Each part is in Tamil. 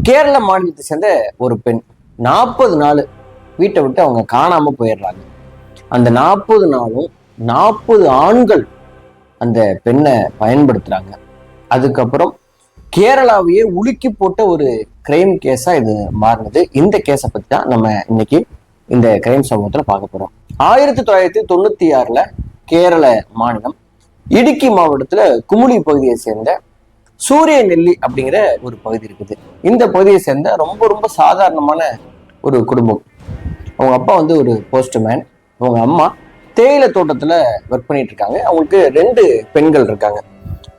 கேரள மாநிலத்தை சேர்ந்த ஒரு பெண் 40 நாள் வீட்டை விட்டு அவங்க காணாம போயிடுறாங்க. அந்த 40 நாளும் 40 ஆண்கள் அந்த பெண்ணை பயன்படுத்துறாங்க. அதுக்கப்புறம் கேரளாவையே உலுக்கி போட்ட ஒரு கிரைம் கேஸா இது மாறினது. இந்த கேஸை பத்தி தான் நம்ம இன்னைக்கு இந்த கிரைம் சம்பவத்துல பார்க்க போறோம். 1996ல கேரள மாநிலம் இடுக்கி மாவட்டத்துல குமுளி பகுதியை சேர்ந்த சூரிய நெல்லி அப்படிங்கிற ஒரு பகுதி இருக்குது. இந்த பகுதியை சேர்ந்த ரொம்ப ரொம்ப சாதாரணமான ஒரு குடும்பம். அவங்க அப்பா வந்து ஒரு போஸ்ட்மேன், அவங்க அம்மா தேயிலை தோட்டத்துல ஒர்க் பண்ணிட்டு இருக்காங்க. அவங்களுக்கு 2 பெண்கள் இருக்காங்க.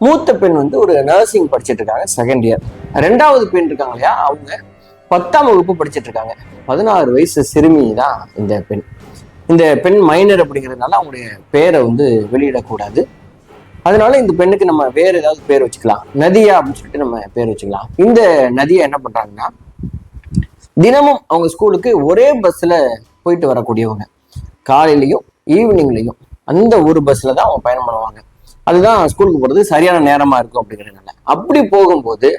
மூத்த பெண் வந்து ஒரு நர்சிங் படிச்சுட்டு இருக்காங்க, செகண்ட் இயர். 2வது பெண் இருக்காங்க இல்லையா, அவங்க 10ஆம் வகுப்பு படிச்சுட்டு இருக்காங்க. 16 வயசு சிறுமி தான் இந்த பெண். இந்த பெண் மைனர் அப்படிங்கிறதுனால அவங்களுடைய பேரை வந்து வெளியிடக்கூடாது. அதனால இந்த பெண்ணுக்கு நம்ம வேற ஏதாவது பேர் வச்சுக்கலாம், நதியா அப்படின்னு சொல்லிட்டு நம்ம பேர் வச்சுக்கலாம். இந்த நதியா என்ன பண்றாங்கன்னா, தினமும் அவங்க ஸ்கூலுக்கு ஒரே பஸ்ல போயிட்டு வரக்கூடியவங்க. காலையிலையும் ஈவினிங்லையும் அந்த ஒரு பஸ்ல தான் அவங்க பயணம் பண்ணுவாங்க. அதுதான் ஸ்கூலுக்கு போறது சரியான நேரமா இருக்கும் அப்படிங்கிறதுனால. அப்படி போகும்போது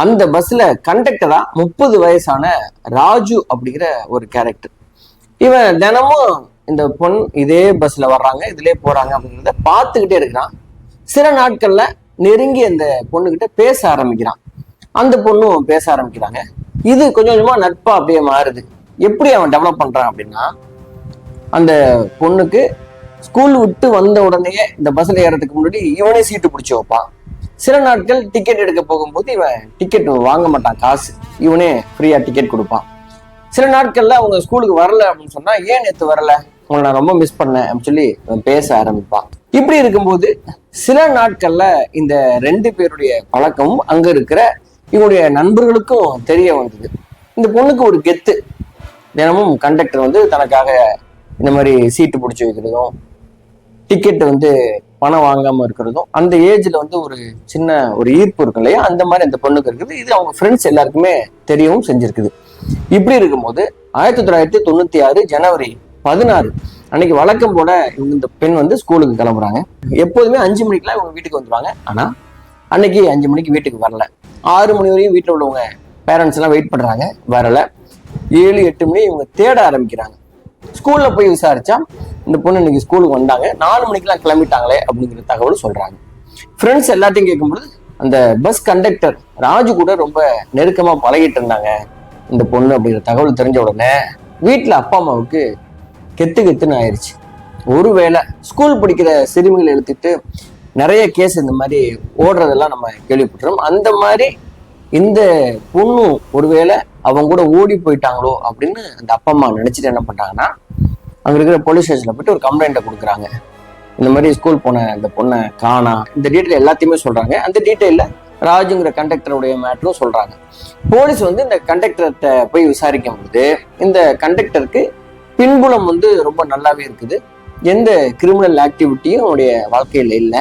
அந்த பஸ்ல கண்டக்டரா 30 வயசான ராஜு அப்படிங்கிற ஒரு கேரக்டர். இவன் தினமும் இந்த பொண் இதே பஸ்ல வர்றாங்க, இதுலயே போறாங்க அப்படிங்கிறத பார்த்துக்கிட்டே இருக்கிறான். சில நாட்கள்ல நெருங்கி அந்த பொண்ணுகிட்ட பேச ஆரம்பிக்கிறான். அந்த பொண்ணும் பேச ஆரம்பிக்கிறாங்க. இது கொஞ்சம் கொஞ்சமா நட்பா அப்படியே மாறுது. எப்படி அவன் டெவலப் பண்றான் அப்படின்னா, அந்த பொண்ணுக்கு ஸ்கூல் விட்டு வந்த உடனே இந்த பஸ்ல ஏறதுக்கு முன்னாடி இவனே சீட்டு பிடிச்சி வைப்பான். சில நாட்கள் டிக்கெட் எடுக்க போகும்போது இவன் டிக்கெட் வாங்க மாட்டான், காசு இவனே ஃப்ரீயா டிக்கெட் கொடுப்பான். சில நாட்கள்ல அவங்க ஸ்கூலுக்கு வரல அப்படின்னு சொன்னா, ஏன் நேற்று வரல, உங்களை நான் ரொம்ப மிஸ் பண்ணேன் அப்படின்னு சொல்லி பேச ஆரம்பிப்பான். இப்படி இருக்கும்போது சில நாட்கள்ல இந்த 2 பேருடைய பழக்கமும் அங்க இருக்கிற இவங்களுடைய நண்பர்களுக்கும் தெரிய வந்தது. இந்த பொண்ணுக்கு ஒரு கெத்து. தினமும் கண்டக்டர் வந்து தனக்காக இந்த மாதிரி சீட்டு பிடிச்சி வைக்கிறதும், டிக்கெட் வந்து பணம் வாங்காம இருக்கிறதும், அந்த ஏஜ்ல வந்து ஒரு சின்ன ஒரு ஈர்ப்பு இருக்கு இல்லையா, அந்த மாதிரி அந்த பொண்ணுக்கு இருக்குது. இது அவங்க ஃப்ரெண்ட்ஸ் எல்லாருக்குமே தெரியவும் செஞ்சிருக்குது. இப்படி இருக்கும்போது 1996 ஜனவரி 16 அன்னைக்கு வழக்கம் போல இந்த பெண் வந்து ஸ்கூலுக்கு கிளம்புறாங்க. எப்போதுமே 5 மணிக்கெல்லாம் இவங்க வீட்டுக்கு வந்துருவாங்க. ஆனா அன்னைக்கு 5 மணிக்கு வீட்டுக்கு வரல. 6 மணி வரையும் வீட்டில் உள்ளவங்க பேரண்ட்ஸ் எல்லாம் வெயிட் பண்றாங்க, வரல. 7, 8 மணி இவங்க தேட ஆரம்பிக்கிறாங்க. ஸ்கூல்ல போய் விசாரிச்சா இந்த பொண்ணு இன்னைக்கு ஸ்கூலுக்கு வந்தாங்க, 4 மணிக்கெல்லாம் கிளம்பிட்டாங்களே அப்படிங்கிற தகவல் சொல்றாங்க. ஃப்ரெண்ட்ஸ் எல்லாத்தையும் கேட்கும்போது அந்த பஸ் கண்டக்டர் ராஜு கூட ரொம்ப நெருக்கமா பழகிட்டு இருந்தாங்க இந்த பொண்ணு அப்படிங்கிற தகவல் தெரிஞ்ச உடனே வீட்டுல அப்பா அம்மாவுக்கு கெத்துன்னு ஆயிடுச்சு. ஒருவேளை ஸ்கூல் படிக்கிற சிறுமிகளை எடுத்துட்டு நிறைய கேஸ் இந்த மாதிரி ஓடுறதெல்லாம் நம்ம கேள்விப்பட்டோம். அந்த மாதிரி இந்த பொண்ணு ஒருவேளை அவங்க கூட ஓடி போயிட்டாங்களோ அப்படின்னு அந்த அப்பா அம்மா நினைச்சிட்டு என்ன பண்றாங்கன்னா, அங்க இருக்கிற போலீஸ் ஸ்டேஷன்ல போயிட்டு ஒரு கம்ப்ளைண்ட்டை கொடுக்குறாங்க. இந்த மாதிரி ஸ்கூல் போன இந்த பொண்ணை காணா, இந்த டீட்டெயில் எல்லாத்தையுமே சொல்றாங்க. அந்த டீட்டெயில ராஜுங்கிற கண்டக்டருடைய மேட்டரும் சொல்றாங்க. போலீஸ் வந்து இந்த கண்டக்டர்கிட்ட போய் விசாரிக்கும் போது இந்த கண்டக்டருக்கு பின்புலம் வந்து ரொம்ப நல்லாவே இருக்குது. எந்த கிரிமினல் ஆக்டிவிட்டியும் அவனுடைய வாழ்க்கையில இல்லை.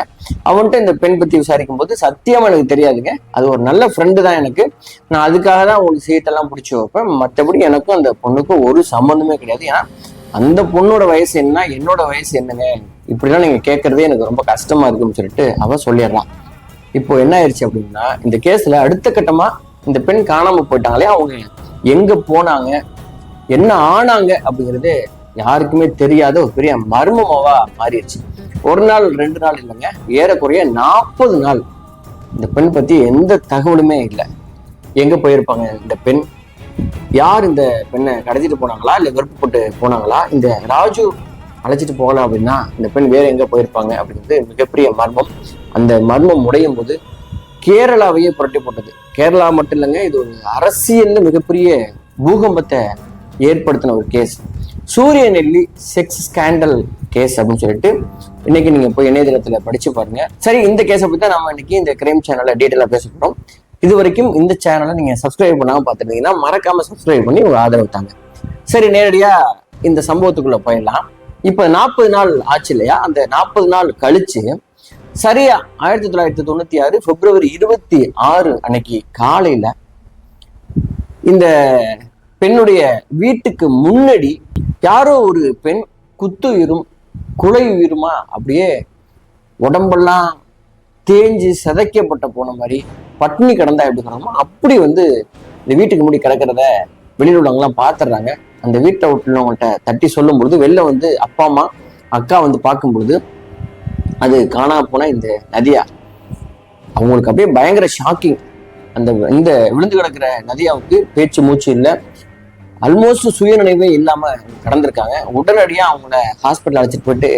அவன்கிட்ட இந்த பெண் பத்தி விசாரிக்கும் போது, சத்தியமா எனக்கு தெரியாதுங்க, அது ஒரு நல்ல ஃப்ரெண்டு தான் எனக்கு, நான் அதுக்காக தான் உங்களுக்கு சீட்டெல்லாம் பிடிச்சி வைப்பேன், மற்றபடி எனக்கும் அந்த பொண்ணுக்கும் ஒரு சம்பந்தமே கிடையாது. ஏன்னா அந்த பொண்ணோட வயசு என்ன, என்னோட வயசு என்னங்க, இப்படிலாம் நீங்க கேட்கறதே எனக்கு ரொம்ப கஷ்டமா இருக்குன்னு சொல்லிட்டு அவன் சொல்லிடுறான். இப்போ என்ன ஆயிடுச்சு அப்படின்னா, இந்த கேஸ்ல அடுத்த கட்டமா இந்த பெண் காணாம போயிட்டாங்களே, அவங்க எங்க போனாங்க, என்ன ஆனாங்க அப்படிங்கிறது யாருக்குமே தெரியாத ஒரு பெரிய மர்மமாவா மாறிடுச்சு. 1 நாள் 2 நாள் இல்லைங்க, ஏறக்குறைய 40 நாள் இந்த பெண் பத்தி எந்த தகவலுமே இல்லை. எங்க போயிருப்பாங்க இந்த பெண், யார் இந்த பெண்ணை கடத்திட்டு போனாங்களா, இல்லை விருப்பப்பட்டு போனாங்களா, இந்த ராஜு அழைச்சிட்டு போகலாம் அப்படின்னா இந்த பெண் வேற எங்க போயிருப்பாங்க அப்படிங்கிறது மிகப்பெரிய மர்மம். அந்த மர்மம் உடையும் போது கேரளாவையே புரட்டி போட்டது. கேரளா மட்டும் இல்லைங்க, இது ஒரு அரசியல்ல மிகப்பெரிய பூகம்பத்தை ஏற்படுத்தின ஒரு கேஸ். சூரிய நெல்லி செக்ஸ் ஸ்கேண்டல் கேஸ் அப்படின்னு சொல்லிட்டு இன்னைக்கு நீங்க போய் இணையதளத்துல படிச்சு பாருங்க. சரி, இந்த கேஸை பத்தி தான் நம்ம இன்னைக்கு இந்த கிரைம் சேனல்ல டீட்டெயிலா பேச போறோம். இது வரைக்கும் இந்த சேனலை நீங்க சப்ஸ்கிரைப் பண்ணாம பார்த்துட்டீங்கன்னா மறக்காம சப்ஸ்கிரைப் பண்ணி உங்க ஆதரவு தாங்க. சரி, நேரடியா இந்த சம்பவத்துக்குள்ள போயிடலாம். இப்ப 40 நாள் ஆச்சு இல்லையா, அந்த 40 நாள் கழிச்சு சரியா 1996 பிப்ரவரி 26 அன்னைக்கு காலையில இந்த பெண்ணுடைய வீட்டுக்கு முன்னாடி யாரோ ஒரு பெண் குத்துயிரும் குலையுயிருமா அப்படியே உடம்பெல்லாம் தேஞ்சு சிதைக்கப்பட்ட போன மாதிரி பட்னி கிடந்தா எப்படி கிடந்தோமோ அப்படி வந்து இந்த வீட்டுக்கு முடி கிடக்கிறத வெளியில் உள்ளவங்கலாம் பார்த்துடுறாங்க. அந்த வீட்டை உள்ளவங்கள்ட்ட தட்டி சொல்லும் பொழுது வெளில வந்து அப்பா அம்மா அக்கா வந்து பார்க்கும் பொழுது அது காணாம போன இந்த நதியா. அவங்களுக்கு அப்படியே பயங்கர ஷாக்கிங். இந்த விழுந்து கிடக்கிற நதியாவுக்கு பேச்சு மூச்சு இல்லை, ஆல்மோஸ்ட் சுயநினைவே இல்லாம கடந்திருக்காங்க. உடனடியா அவங்கள ஹாஸ்பிட்டல் அழைச்சிட்டு போயிட்டு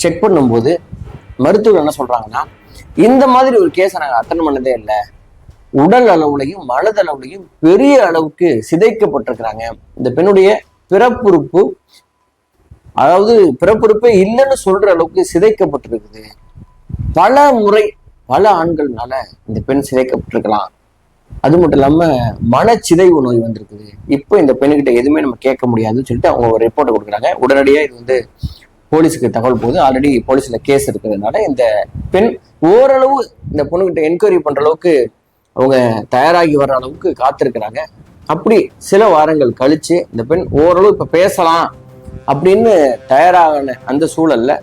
செக் பண்ணும்போது மருத்துவர் என்ன சொல்றாங்கன்னா, இந்த மாதிரி ஒரு கேஸை நாங்கள் அட்டன் பண்ணதே இல்லை, உடல் அளவுலையும் மனதளவுலையும் பெரிய அளவுக்கு சிதைக்கப்பட்டிருக்கிறாங்க. இந்த பெண்ணுடைய பிறப்புறுப்பு, அதாவது பிறப்புறுப்பே இல்லைன்னு சொல்ற அளவுக்கு சிதைக்கப்பட்டிருக்குது. பல முறை பல ஆண்கள்னால இந்த பெண் சிதைக்கப்பட்டிருக்கலாம். அது மட்டும் இல்லாம மனச்சிதைவு நோய் வந்திருக்குது. இப்போ இந்த பெண்ணுகிட்ட எதுவுமே நம்ம கேட்க முடியாதுன்னு சொல்லிட்டு அவங்க ஒரு ரிப்போர்ட்டை கொடுக்குறாங்க. உடனடியா இது வந்து போலீஸுக்கு தகவல் போகுது. ஆல்ரெடி போலீஸ்ல கேஸ் இருக்கிறதுனால இந்த பெண் ஓரளவு இந்த பொண்ணுகிட்ட என்கொயரி பண்ற அளவுக்கு அவங்க தயாராகி வர்ற அளவுக்கு காத்திருக்கிறாங்க. அப்படி சில வாரங்கள் கழிச்சு இந்த பெண் ஓரளவு இப்ப பேசலாம் அப்படின்னு தயாரான அந்த சூழல்ல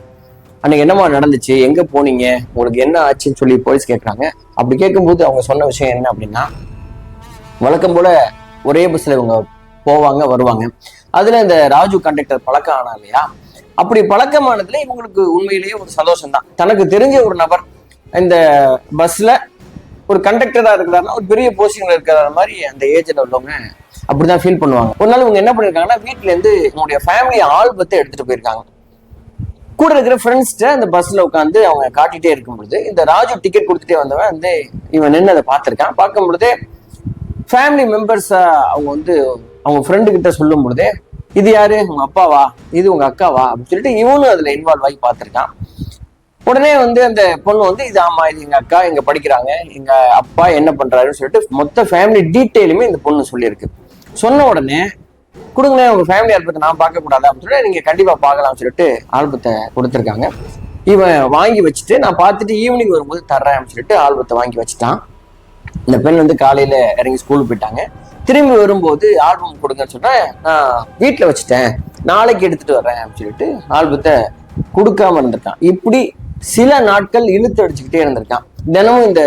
அன்னைக்கு என்னமா நடந்துச்சு, எங்க போனீங்க, உங்களுக்கு என்ன ஆச்சுன்னு சொல்லி போலீஸ் கேட்கறாங்க. அப்படி கேட்கும்போது அவங்க சொன்ன விஷயம் என்ன அப்படின்னா, வழக்கம் போல ஒரே பஸ்ல இவங்க போவாங்க வருவாங்க. அதுல இந்த ராஜு கண்டக்டர் பழக்கம் ஆனா இல்லையா, அப்படி பழக்கமானதுல இவங்களுக்கு உண்மையிலேயே ஒரு சந்தோஷம் தான். தனக்கு தெரிஞ்ச ஒரு நபர் இந்த பஸ்ல ஒரு கண்டக்டரா இருக்கிறாருன்னா ஒரு பெரிய போஸ்டிங்ல இருக்கிற மாதிரி அந்த ஏஜ்ல உள்ளவங்க அப்படிதான் ஃபீல் பண்ணுவாங்க. ஒரு நாள் இவங்க என்ன பண்ணிருக்காங்கன்னா, வீட்டுல இருந்து உங்களுடைய ஃபேமிலி ஆல்பத்தை எடுத்துட்டு போயிருக்காங்க. கூட இருக்கிற ஃப்ரெண்ட்ஸ்ட அந்த பஸ்ல உட்காந்து அவங்க காட்டிட்டே இருக்கும் பொழுது இந்த ராஜு டிக்கெட் கொடுத்துட்டே வந்தவன் வந்து இவன் நின்று அதை பார்த்திருக்கான். பார்க்கும் பொழுதே ஃபேமிலி மெம்பர்ஸ் அவங்க வந்து அவங்க ஃப்ரெண்டு கிட்ட சொல்லும் பொழுதே, இது யாரு, உங்க அப்பாவா, இது உங்க அக்காவா அப்படின்னு சொல்லிட்டு இவனும் அதுல இன்வால்வ் ஆகி பார்த்திருக்கான். உடனே வந்து அந்த பொண்ணு வந்து இது ஆமா இது எங்க அக்கா, எங்க படிக்கிறாங்க, எங்க அப்பா என்ன பண்றாருன்னு சொல்லிட்டு மொத்த ஃபேமிலி டீட்டெயிலுமே இந்த பொண்ணு சொல்லியிருக்கு. சொன்ன உடனே கொடுங்க உங்க ஃபேமிலி ஆல்பத்தை நான் பார்க்க கூடாது அப்படின்னு சொல்லி நீங்க கண்டிப்பா பார்க்கலாம்னு சொல்லிட்டு ஆல்பத்தை கொடுத்துருக்காங்க. இவன் வாங்கி வச்சுட்டு நான் பார்த்துட்டு ஈவினிங் வரும்போது தர்றேன் அப்படின்னு சொல்லிட்டு ஆல்பத்தை வாங்கி வச்சுட்டான். இந்த பெண் வந்து காலையில இறங்கி ஸ்கூலுக்கு போயிட்டாங்க. திரும்பி வரும்போது ஆல்பம் கொடுங்கன்னு சொன்னேன், நான் வீட்டுல வச்சுட்டேன், நாளைக்கு எடுத்துட்டு வர்றேன் அப்படின்னு சொல்லிட்டு ஆல்பத்தை கொடுக்காம இருந்திருக்கான். இப்படி சில நாட்கள் இழுத்து அடிச்சுக்கிட்டே இருந்திருக்கான். தினமும் இந்த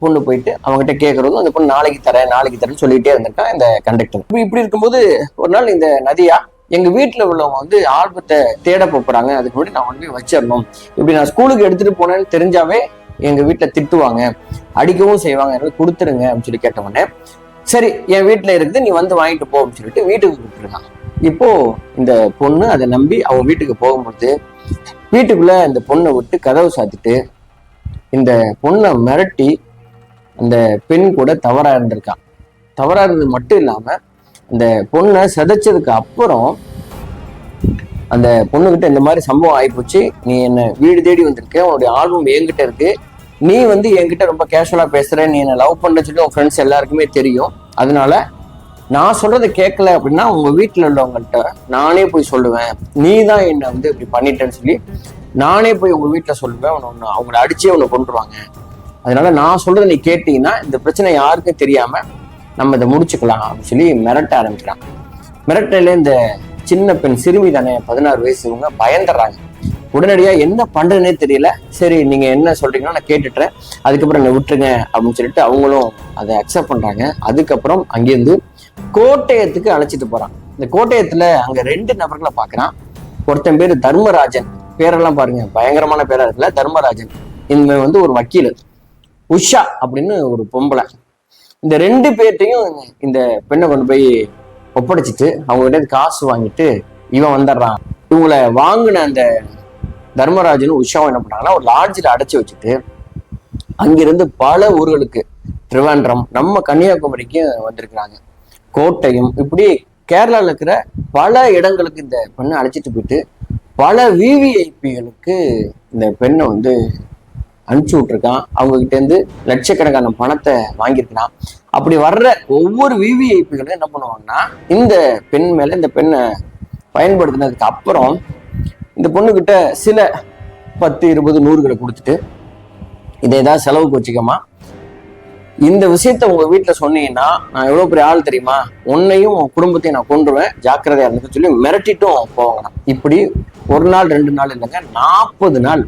பொண்ணு போயிட்டு அவங்ககிட்ட கேட்கறதும் அந்த பொண்ணு நாளைக்கு தரேன்னு சொல்லிட்டே இருந்திருக்கான் இந்த கண்டக்டர். இப்படி இருக்கும்போது ஒரு நாள் இந்த நதியா, எங்க வீட்டுல உள்ளவங்க வந்து ஆல்பத்தை தேட போறாங்க, அதுக்கு முன்னாடி நான் கொண்டு போய் வச்சிடணும், இப்படி நான் ஸ்கூலுக்கு எடுத்துட்டு போனேன்னு தெரிஞ்சாவே எங்க வீட்டுல திட்டுவாங்க, அடிக்கவும் செய்வாங்க, கொடுத்துருங்க அப்படின்னு சொல்லி கேட்ட உடனே சரி என் வீட்டுல இருக்குது நீ வந்து வாங்கிட்டு போ அப்படின்னு சொல்லிட்டு வீட்டுக்கு கூப்பிட்டுருக்காங்க. இப்போ இந்த பொண்ணு அதை நம்பி அவங்க வீட்டுக்கு போகும்போது வீட்டுக்குள்ள இந்த பொண்ணை விட்டு கதவு சாத்திட்டு இந்த பொண்ணை மிரட்டி அந்த பெண் கூட தவறா இருந்திருக்கான். தவறா இருந்தது மட்டும் இல்லாம அந்த பொண்ணை சதைச்சதுக்கு அப்புறம் அந்த பொண்ணுகிட்ட இந்த மாதிரி சம்பவம் ஆயிப்போச்சு, நீ என்ன வீடு தேடி வந்திருக்க, உன்னுடைய ஆல்பம் என்கிட்ட இருக்கு, நீ வந்து என்கிட்ட ரொம்ப கேஷுவலா பேசுற, நீ என்ன லவ் பண்ற சொல்லி உன் ஃப்ரெண்ட்ஸ் எல்லாருக்குமே தெரியும், அதனால நான் சொல்றதை கேட்கல அப்படின்னா உங்க வீட்டுல உள்ளவங்கள்ட்ட நானே போய் சொல்லுவேன், நீ தான் என்னை வந்து இப்படி பண்ணிட்டேன்னு சொல்லி நானே போய் உங்க வீட்டுல சொல்லுவேன், அவங்கள அடிச்சே உன்னை கொண்டுருவாங்க, அதனால நான் சொல்றதை நீ கேட்டீங்கன்னா இந்த பிரச்சனை யாருக்கும் தெரியாம நம்ம இதை முடிச்சுக்கலாம் அப்படின்னு சொல்லி மிரட்ட ஆரம்பிக்கிறான். மிரட்டில இந்த சின்ன பெண் சிறுமி தானே, 16 வயசு, இவங்க பயந்துடுறாங்க. உடனடியா என்ன பண்றதுன்னே தெரியல, சரி நீங்க என்ன சொல்றீங்கன்னா நான் கேட்டுட்டேன், அதுக்கப்புறம் என்னை விட்டுருங்க அப்படின்னு சொல்லிட்டு அவங்களும் அதை அக்செப்ட் பண்றாங்க. அதுக்கப்புறம் அங்கிருந்து கோட்டயத்துக்கு அழைச்சிட்டு போறான். இந்த கோட்டயத்துல அங்க 2 நபர்களை பாக்குறான். ஒருத்தன் பேரு தர்மராஜன், பேரெல்லாம் பாருங்க பயங்கரமான பேரா இருக்குல்ல, தர்மராஜன். இந்த வந்து ஒரு வக்கீல், உஷா அப்படின்னு ஒரு பொம்பளை. இந்த 2 பேர்ட்டையும் இந்த பெண்ணை கொண்டு போய் ஒப்படைச்சிட்டு அவங்க கிட்ட காசு வாங்கிட்டு இவன் வந்துடுறான். இவங்களை வாங்கின அந்த தர்மராஜனும் உஷாவும் என்ன பண்ணாங்கன்னா ஒரு லாட்ஜில் அடைச்சி வச்சுட்டு அங்கிருந்து பல ஊர்களுக்கு, திருவேண்டரம், நம்ம கன்னியாகுமரிக்கு வந்திருக்கிறாங்க, கோட்டையும், இப்படி கேரளாவில் இருக்கிற பல இடங்களுக்கு இந்த பெண்ணை அழைச்சிட்டு போயிட்டு பல விவிஐபிகளுக்கு இந்த பெண்ணை வந்து அனுப்பிச்சு விட்டுருக்கான். அவங்க கிட்ட இருந்து லட்சக்கணக்கான பணத்தை வாங்கியிருக்கிறான். அப்படி வர்ற ஒவ்வொரு விவிஐபிகளும் என்ன பண்ணுவாங்கன்னா இந்த பெண் மேல இந்த பெண்ணை பயன்படுத்தினதுக்கு அப்புறம் இந்த பொண்ணுகிட்ட சில 10, 20, 100 கொடுத்துட்டு இதை ஏதாவது செலவுக்கு வச்சுக்கமா, இந்த விஷயத்த உங்க வீட்டுல சொன்னீங்கன்னா நான் எவ்வளவு பெரிய ஆள் தெரியுமா, உன்னையும் உன் குடும்பத்தையும் நான் கொண்டுருவேன், ஜாக்கிரதையா இருந்துன்னு சொல்லி மிரட்டிட்டும் போவாங்களாம். இப்படி 1 நாள் 2 நாள் இல்லைங்க, 40 நாள்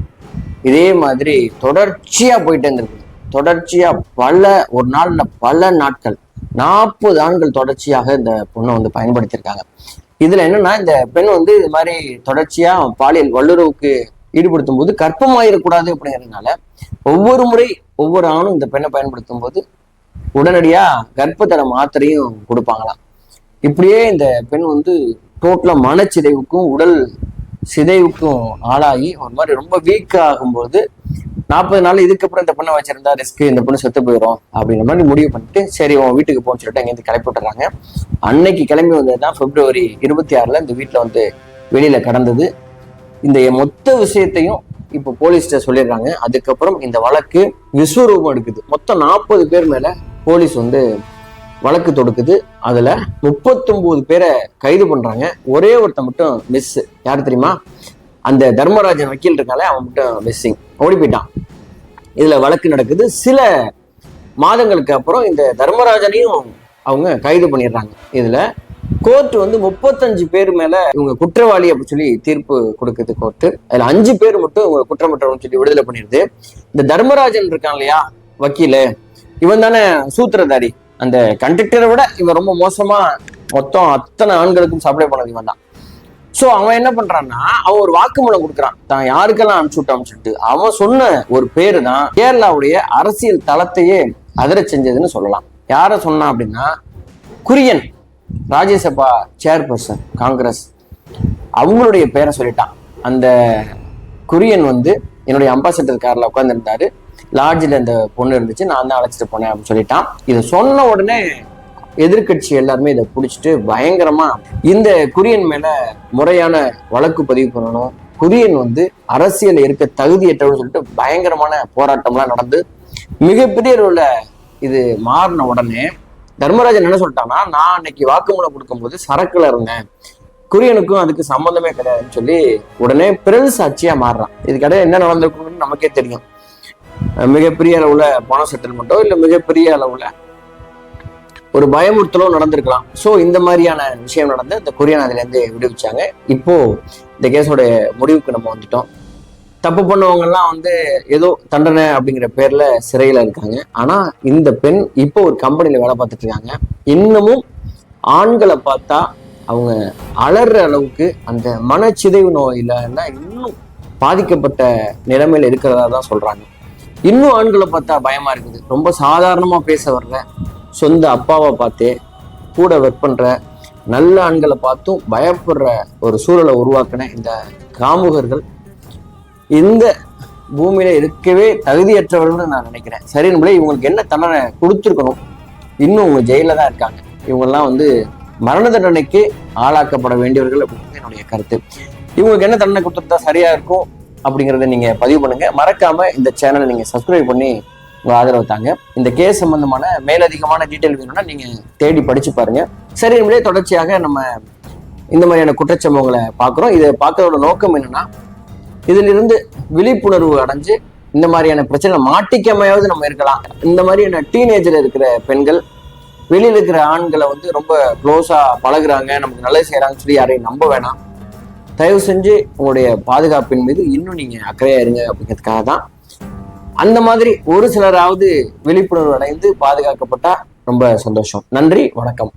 இதே மாதிரி தொடர்ச்சியா போயிட்டே இருந்திருக்கு. தொடர்ச்சியா ஒரு நாள்ல பல நாட்கள் 40 ஆண்கள் தொடர்ச்சியாக இந்த பொண்ணை வந்து பயன்படுத்தியிருக்காங்க. இதுல என்னன்னா, இந்த பெண் வந்து இது மாதிரி தொடர்ச்சியா பாலியல் வல்லுறவுக்கு ஈடுபடுத்தும் போது கர்ப்பமாயிடக்கூடாது அப்படிங்கிறதுனால ஒவ்வொரு முறை ஒவ்வொரு ஆணும் இந்த பெண்ணை பயன்படுத்தும் போது உடனடியா கர்ப்பத்தட மாத்திரையும் கொடுப்பாங்களாம். இப்படியே இந்த பெண் வந்து டோட்டலா மனச்சிதைவுக்கும் உடல் சிதைவுக்கும் ஆளாகி ஒரு மாதிரி ரொம்ப வீக் ஆகும்போது 40 நாள் இதுக்கப்புறம் இந்த பொண்ணை வச்சிருந்தா ரிஸ்க், இந்த பொண்ணு செத்து போயிடும் அப்படின்ற மாதிரி முடிவு பண்ணிட்டு சரி உன் வீட்டுக்கு போன்னு சொல்லிட்டு அங்கேருந்து கிளப்பி விட்டுறாங்க. அன்னைக்கு கிளம்பி வந்ததுதான் February 26 இந்த வீட்டுல வந்து வெளியில கடந்தது. இந்த மொத்த விஷயத்தையும் இப்போ போலீஸ்கிட்ட சொல்லிடுறாங்க. அதுக்கப்புறம் இந்த வழக்கு விஸ்வரூபம் எடுக்குது. மொத்தம் 40 பேர் மேல போலீஸ் வந்து வழக்கு தொடுக்குது. அதுல 39 பேரை கைது பண்றாங்க. ஒரே ஒருத்தன் மட்டும் மிஸ். யாரு தெரியுமா? அந்த தர்மராஜன் வக்கீல் இருக்கால, அவன் மட்டும் மிஸ்ஸிங், ஓடி போயிட்டான். இதுல வழக்கு நடக்குது. சில மாதங்களுக்கு அப்புறம் இந்த தர்மராஜனையும் அவங்க கைது பண்ணிடுறாங்க. இதுல கோர்ட் வந்து 35 பேர் மேல இவங்க குற்றவாளி அப்படின்னு சொல்லி தீர்ப்பு கொடுக்குது கோர்ட்டு. அதுல 5 பேர் மட்டும் இவங்க குற்றமற்றவன்னு சொல்லி விடுதலை பண்ணிடுது. இந்த தர்மராஜன் இருக்கான் இல்லையா வக்கீலு, இவன் தானே சூத்திரதாரி. அந்த கண்டக்டரை விட இவன் ரொம்ப மோசமா மொத்தம் அத்தனை ஆண்களுக்கும் சப்ளை பண்ணது இவன் தான். சோ அவன் என்ன பண்றான்னா, அவன் ஒரு வாக்குமூலம் கொடுக்குறான் தான் யாருக்கெல்லாம் அனுப்பிச்சுட்டான்னு சொல்லிட்டு. அவன் சொன்ன ஒரு பேரு தான் கேரளாவுடைய அரசியல் தளத்தையே அதிர செஞ்சதுன்னு சொல்லலாம். யார சொன்னான் அப்படின்னா, குரியன் ராஜ்யசபா சேர்பர்சன் காங்கிரஸ், அவங்களுடைய பேரை சொல்லிட்டான். அந்த குரியன் வந்து என்னுடைய அம்பாசடர் கார்ல உட்காந்துருந்தாரு, லாட்ஜில் இந்த பொண்ணு இருந்துச்சு, நான் தான் அழைச்சிட்டு போனேன் அப்படின்னு சொல்லிட்டான். இதை சொன்ன உடனே எதிர்கட்சி எல்லாருமே இதை பிடிச்சிட்டு பயங்கரமா இந்த குரியன் மேல முறையான வழக்கு பதிவு பண்ணணும், குரியன் வந்து அரசியல் இருக்க தகுதியற்றவன்னு சொல்லிட்டு பயங்கரமான போராட்டம்லாம் நடந்து மிகப்பெரிய உள்ள இது மாறின உடனே தர்மராஜன் என்ன சொல்லிட்டான்னா, நான் அன்னைக்கு வாக்குமூலம் கொடுக்கும்போது சரக்குல இருந்தேன், குரியனுக்கும் அதுக்கு சம்பந்தமே கிடையாதுன்னு சொல்லி உடனே பிறகு சாட்சியா மாறுறான். இதுக்கிடையே என்ன நடந்திருக்குன்னு நமக்கே தெரியும். மிகப்பெரிய அளவுல பண செட்டில்மெண்ட்டோ இல்லை மிகப்பெரிய அளவுல ஒரு பயமுறுத்தலோ நடந்திருக்கலாம். ஸோ இந்த மாதிரியான விஷயம் நடந்து இந்த குரியன் அதுல இருந்து விடுவிச்சாங்க. இப்போ இந்த கேஸோட முடிவுக்கு நம்ம வந்துட்டோம். தப்பு பண்ணவங்க எல்லாம் வந்து ஏதோ தண்டனை அப்படிங்கிற பேர்ல சிறையில இருக்காங்க. ஆனா இந்த பெண் இப்போ ஒரு கம்பெனில வேலை பார்த்துட்டு இருக்காங்க. இன்னமும் ஆண்களை பார்த்தா அவங்க அலற அளவுக்கு அந்த மனச்சிதைவு நோயில இன்னும் பாதிக்கப்பட்ட நிலைமையில இருக்கிறதா தான் சொல்றாங்க. இன்னும் ஆண்களை பார்த்தா பயமா இருக்குது. ரொம்ப சாதாரணமா பேச வர்ற சொந்த அப்பாவை பார்த்தே கூட ஒர்க் பண்ற நல்ல ஆண்களை பார்த்தும் பயப்படுற ஒரு சூழலை உருவாக்கின இந்த காமுகர்கள் இந்த பூமியில இருக்கவே தகுதியற்றவர்கள்னு நான் நினைக்கிறேன். சரி நம்மளே இவங்களுக்கு என்ன தண்டனை கொடுத்துருக்கணும், இன்னும் இவங்க ஜெயில தான் இருக்காங்க. இவங்கெல்லாம் வந்து மரண தண்டனைக்கு ஆளாக்கப்பட வேண்டியவர்கள் அப்படிங்கிறது என்னுடைய கருத்து. இவங்களுக்கு என்ன தண்டனை கொடுத்துட்டா சரியா இருக்கும் அப்படிங்கிறத நீங்க பதிவு பண்ணுங்க. மறக்காம இந்த சேனலை நீங்க சப்ஸ்கிரைப் பண்ணி உங்க ஆதரவு தாங்க. இந்த கேஸ் சம்பந்தமான மேலதிகமான டீட்டெயில் வேணும்னா நீங்க தேடி படிச்சு பாருங்க. சரி நம்மளே தொடர்ச்சியாக நம்ம இந்த மாதிரியான குற்றச்சம்பவங்களை பார்க்குறோம். இதை பார்க்கறதோட நோக்கம் என்னன்னா, இதுல இருந்து விழிப்புணர்வு அடைஞ்சு இந்த மாதிரியான பிரச்சனை மாட்டிக்காமையாவது நம்ம இருக்கலாம். இந்த மாதிரியான டீனேஜ்ல இருக்கிற பெண்கள் வெளியில இருக்கிற ஆண்களை வந்து ரொம்ப க்ளோஸா பழகுறாங்க, நமக்கு நல்லது செய்யறாங்கன்னு சொல்லி யாரையும் நம்ப வேணாம். தயவு செஞ்சு உங்களுடைய பாதுகாப்பின் மீது இன்னும் நீங்க அக்கறையா இருங்க அப்படிங்கிறதுக்காக தான். அந்த மாதிரி ஒரு சிலராவது விழிப்புணர்வு அடைந்து பாதுகாக்கப்பட்டா ரொம்ப சந்தோஷம். நன்றி, வணக்கம்.